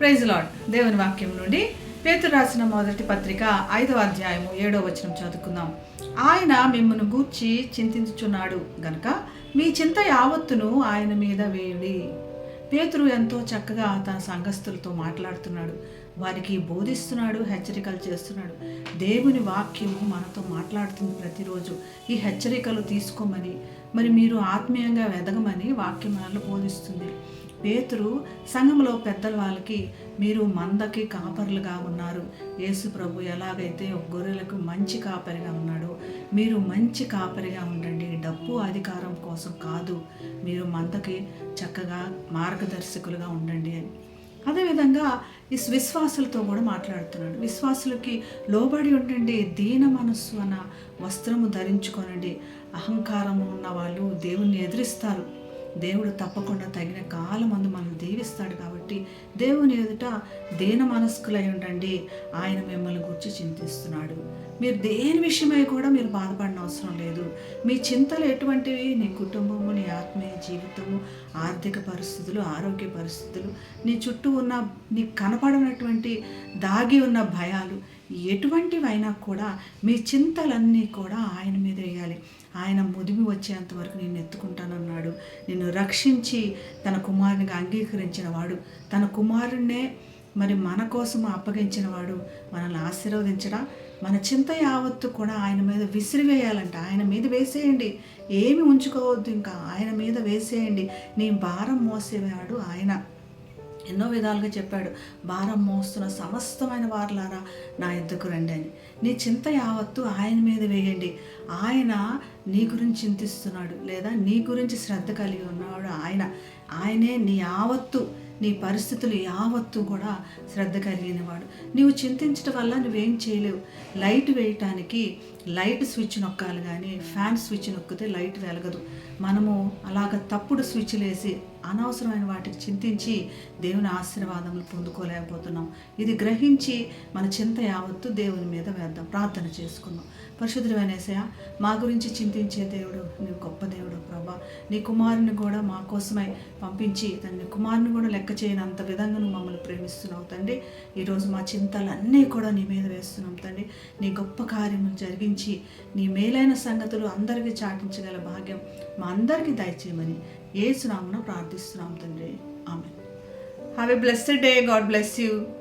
Praise lord. దేవుని వాక్యం నుండి పేతురు రాసిన మొదటి పత్రిక 5వ అధ్యాయము 7వ వచనం చదువుకుందాం. ఆయన మిమ్మల్ని గూర్చి చింతించుచున్నాడు గనుక మీ చింత యావత్తును ఆయన మీద వేయుడి. పేతురు ఎంతో చక్కగా తన సంఘస్థులతో మాట్లాడుతున్నాడు, వారికి బోధిస్తున్నాడు, హెచ్చరికలు చేస్తున్నాడు. దేవుని వాక్యము మనతో మాట్లాడుతుంది ప్రతిరోజు. ఈ హెచ్చరికలు తీసుకోమని, మరి మీరు ఆత్మీయంగా ఎదగమని వాక్యం మనల్ని బోధిస్తుంది. పేతురు సంఘంలో పెద్దల వాళ్ళకి, మీరు మందకి కాపరులుగా ఉన్నారు. యేసు ప్రభు ఎలాగైతే గొర్రెలకు మంచి కాపరిగా ఉన్నాడో మీరు మంచి కాపరిగా ఉండండి. డబ్బు అధికారం కోసం కాదు, మీరు మందకి చక్కగా మార్గదర్శకులుగా ఉండండి అని. అదేవిధంగా ఈ విశ్వాసులతో కూడా మాట్లాడుతున్నాడు. విశ్వాసులకి లోబడి ఉండండి, దీన మనస్సు అన్న వస్త్రము ధరించుకోనండి. అహంకారము ఉన్న వాళ్ళు దేవుణ్ణి ఎదిరిస్తారు. దేవుడు తప్పకుండా తగిన కాలమందు మనం దీవిస్తాడు. కాబట్టి దేవుని ఎదుట దీన మనస్కులై ఉండండి. ఆయన మిమ్మల్ని గురించి చింతిస్తున్నాడు. మీరు దేని విషయమై కూడా మీరు బాధపడిన అవసరం లేదు. మీ చింతలు ఎటువంటివి? నీ కుటుంబము, నీ ఆత్మీయ జీవితము, ఆర్థిక పరిస్థితులు, ఆరోగ్య పరిస్థితులు, నీ చుట్టూ ఉన్న నీకు కనపడనటువంటి దాగి ఉన్న భయాలు, ఎటువంటివైనా కూడా మీ చింతలన్నీ కూడా ఆయన మీద వేయాలి. ఆయన ముదిమి వచ్చేంత వరకు నేను ఎత్తుకుంటానన్నాడు. నిన్ను రక్షించి తన కుమారునిగా అంగీకరించిన వాడు, తన కుమారుణ్ణే మరి మన కోసం అప్పగించిన వాడు మనల్ని ఆశీర్వదించడా. మన చింత యావత్తు కూడా ఆయన మీద విసిరివేయాలంట. ఆయన మీద వేసేయండి, ఏమి ఉంచుకోవద్దు, ఇంకా ఆయన మీద వేసేయండి. నీ భారం మోసేవాడు ఆయన. ఎన్నో విధాలుగా చెప్పాడు, భారం మోస్తున్న సమస్తమైన వారులారా నా ఎద్దుకు రండి అని. నీ చింత యావత్తు ఆయన మీద వేయండి. ఆయన నీ గురించి చింతిస్తున్నాడు, లేదా నీ గురించి శ్రద్ధ కలిగి ఉన్నాడు ఆయనే నీ యావత్తు, నీ పరిస్థితులు యావత్తు కూడా శ్రద్ధ కలిగినవాడు. నీవు చింతించడం వల్ల నువ్వేం చేయలేవు. లైట్ వేయటానికి లైట్ స్విచ్ నొక్కాలి, కానీ ఫ్యాన్ స్విచ్ నొక్కితే లైట్ వెలగదు. మనము అలాగ తప్పుడు స్విచ్లు వేసి అనవసరమైన వాటికి చింతించి దేవుని ఆశీర్వాదములు పొందుకోలేకపోతున్నాం. ఇది గ్రహించి మన చింత యావత్తు దేవుని మీద వేద్దాం. ప్రార్థన చేసుకుందాం. పరిశుద్ధుడైన యేసయ్యా, మా గురించి చింతించే దేవుడు, నీవు గొప్ప దేవుడు ప్రభా. నీ కుమారుని కూడా మా కోసమై పంపించి తండ్రి, కుమారుని కూడా లెక్క చేయనంత విధంగా నువ్వు మమ్మల్ని ప్రేమిస్తున్నావు తండ్రి. ఈరోజు మా చింతలన్నీ కూడా నీ మీద వేస్తున్నాం తండ్రి. నీ గొప్ప కార్యములు జరిగించి నీ మేలైన సంగతులు అందరికీ చాటించగల భాగ్యం మా అందరికీ దయచేయమని యేసు నామమున ప్రార్థిస్తున్నాం తండ్రి. ఆమేన్. Have a blessed day. God bless you.